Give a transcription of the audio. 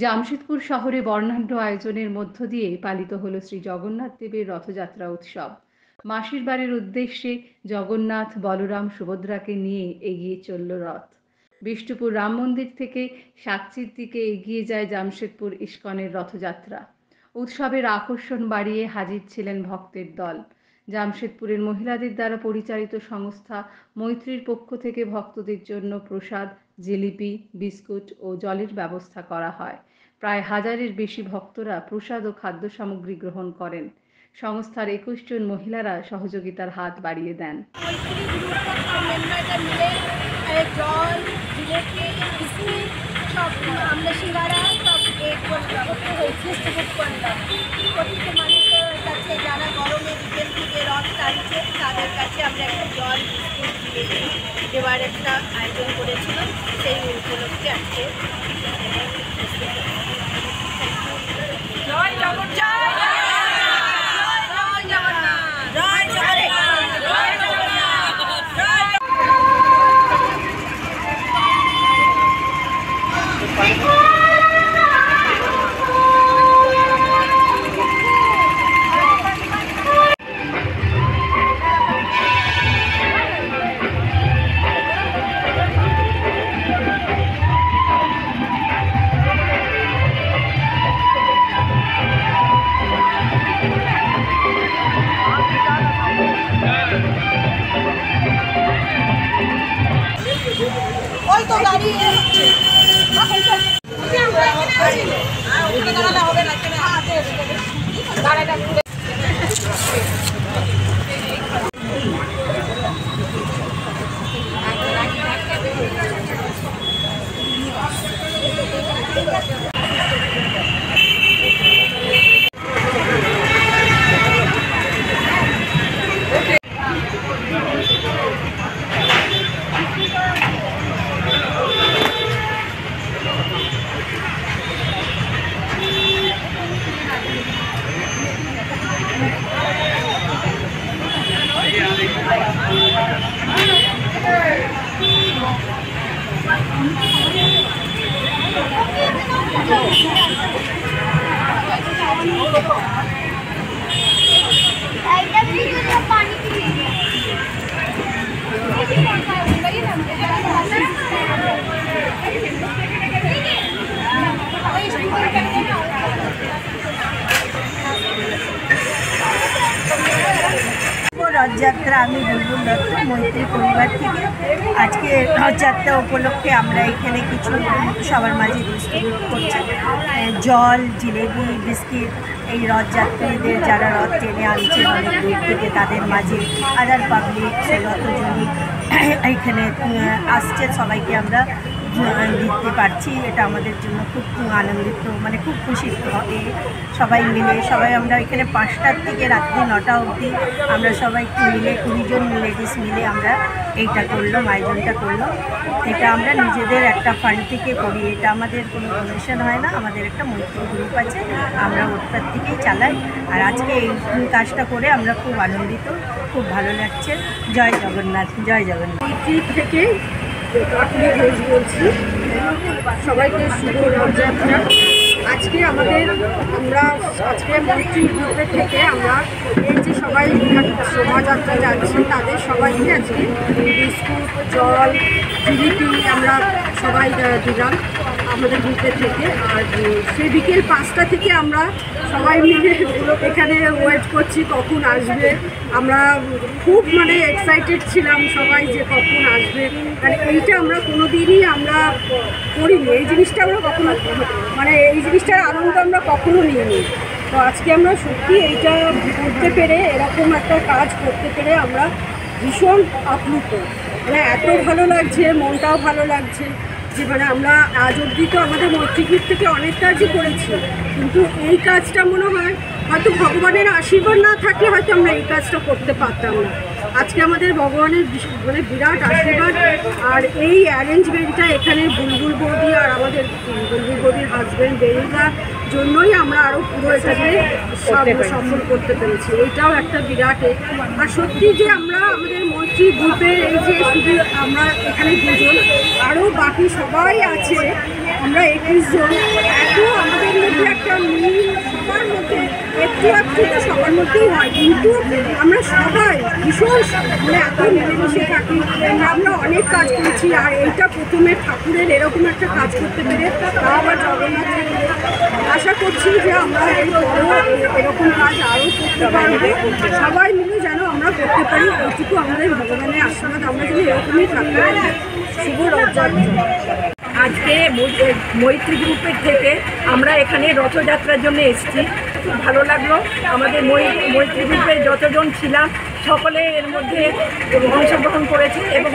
জামশেদপুর শহরে বর্ণাঢ্য আয়োজনের মধ্য দিয়ে পালিত হল শ্রী জগন্নাথ দেবের রথযাত্রা উৎসব। মাসির বাড়ির উদ্দেশ্যে জগন্নাথ, বলরাম, সুভদ্রাকে নিয়ে এগিয়ে চলল রথ। বিষ্ণুপুর রাম মন্দির থেকে সাকচির দিকে এগিয়ে যায় জামশেদপুর ইস্কনের রথযাত্রা। উৎসবের আকর্ষণ বাড়িয়ে হাজির ছিলেন ভক্তের দল। জামশেদপুরের মহিলাদের দ্বারা পরিচালিত সংস্থা মৈত্রীর পক্ষ থেকে ভক্তদের জন্য প্রসাদ, জিলিপি, বিস্কুট ও জলের ব্যবস্থা করা হয়। প্রায় হাজারের বেশি ভক্তরা প্রসাদ ও খাদ্য সামগ্রী গ্রহণ করেন। সংস্থার ২১ জন মহিলারা সহযোগিতার হাত বাড়িয়ে দেন। জল, জিলেপি, বিস্কুট সব আমরা সিঙ্গারা সব ব্যবস্থা হয়েছে করলাম। প্রত্যেক মানুষের কাছে যারা গরমে বিকেল থেকে রথ টানছে তাদের কাছে আমরা একটা জল, বিস্কুট, জিলেপি দেওয়ার একটা আয়োজন করেছিলাম। সেই উপলক্ষে আজকে জয় জগন্নাথ। ওই তো গাড়ি হবে না গাড়িটা রথযাত্রা। আমি বুলবুল দত্ত, মৈত্রী পরিবার থেকে। আজকে রথযাত্রা উপলক্ষে আমরা এখানে কিছু সবার মাঝে ডিস্ট্রিবিউট করছি। জল, জিলেবি, বিস্কিট এই রথযাত্রীদের যারা রথ টেনে আনছে অনেক দূর থেকে তাদের মাঝে আদার পাবলিক যতজনই এইখানে আসছে সবাইকে আমরা দিতে পারছি। এটা আমাদের জন্য খুব আনন্দিত, মানে খুব খুশি হবে। সবাই মিলে আমরা এখানে 5টার থেকে রাত্রি 9টা অবধি আমরা সবাই মিলে 20 জন লেডিস মিলে আমরা এইটা করলাম, আয়োজনটা করলাম। এটা আমরা নিজেদের একটা ফান্ড থেকে করি, এটা আমাদের কোনো ডোনেশন হয় না। আমাদের একটা মৈত্রী গ্রুপ আছে, আমরা ওটার থেকেই চালাই। আর আজকে এই কাজটা করে আমরা খুব আনন্দিত, খুব ভালো লাগছে। জয় জগন্নাথ, জয় জগন্নাথ। মৈত্রী থেকে আপনি ঘোষ বলছি, সবাইকে শুভ রথযাত্রা। আজকে আমরা আজকে মৈত্রী গ্রুপের থেকে আমরা এই যে সবাই শোভাযাত্রা যাচ্ছে তাদের সবাইকে আজকে বিস্কুট, জল, জিলিপি আমরা সবাই দিলাম আমাদের গ্রুপের থেকে। আর সেই বিকেল 5টা থেকে আমরা সবাই মিলে এখানে ওয়েট করছি কখন আসবে। আমরা খুব এক্সাইটেড ছিলাম সবাই যে কখন আসবে, কারণ এইটা আমরা কোনো দিনই আমরা করিনি। এই জিনিসটা আমরা কখনো এই জিনিসটার আনন্দ আমরা কখনো নিইনি। তো আজকে আমরা সত্যি এইটা করতে পেরে, এরকম একটা কাজ করতে পেরে আমরা ভীষণ আপ্লুত। এত ভালো লাগছে, মনটাও ভালো লাগছে যে আমরা আজ অবধি তো আমাদের মৈত্রী গ্রুপ থেকে অনেক কাজই করেছি, কিন্তু এই কাজটা মনে হয় হয়তো ভগবানের আশীর্বাদ না থাকলে হয়তো আমরা এই কাজটা করতে পারতাম না। আজকে আমাদের ভগবানের বিরাট আশীর্বাদ। আর এই অ্যারেঞ্জমেন্টটা এখানে বুলবুল বৌদি আর আমাদের বুলবুল বৌদির হাজব্যান্ড বেরিদার জন্যই আমরা আরও পুরো এখানে সফল করতে পেরেছি। এইটাও একটা বিরাট। আর সত্যি যে আমরা আমাদের মৈত্রী গ্রুপের এই যে শুধু আমরা এখানে দুজন, আরও বাকি সবাই আছে আমরা 21 জন, এত আমাদের মধ্যে একটা মিল সবার মধ্যে একটু একটু তো সবার মধ্যেই হয়, কিন্তু আমরা সবাই ভীষণ মানে এত মিলেমিশে থাকি। আমরা অনেক কাজ করেছি, আর এইটা প্রথমে ঠাকুরের এরকম একটা কাজ করতে পেরে, তা আবার জগন্নাথ ঠাকুরের। আশা করছি যে আমরা এরকম কাজ আরও করতে পারবো, সবাই মিলে যেন আমরা করতে পারি, এইটুকু আমাদের ভগবানের আশীর্বাদ, আমরা যেন এরকমই থাকতে পারি। শুভ রথযাত্রা। আজকে মৈত্রী গ্রুপের থেকে আমরা এখানে রথযাত্রার জন্য এসেছি। খুব ভালো লাগলো। আমাদের মৈত্রী গ্রুপের যতজন ছিলাম সকলে এর মধ্যে অংশগ্রহণ করেছে এবং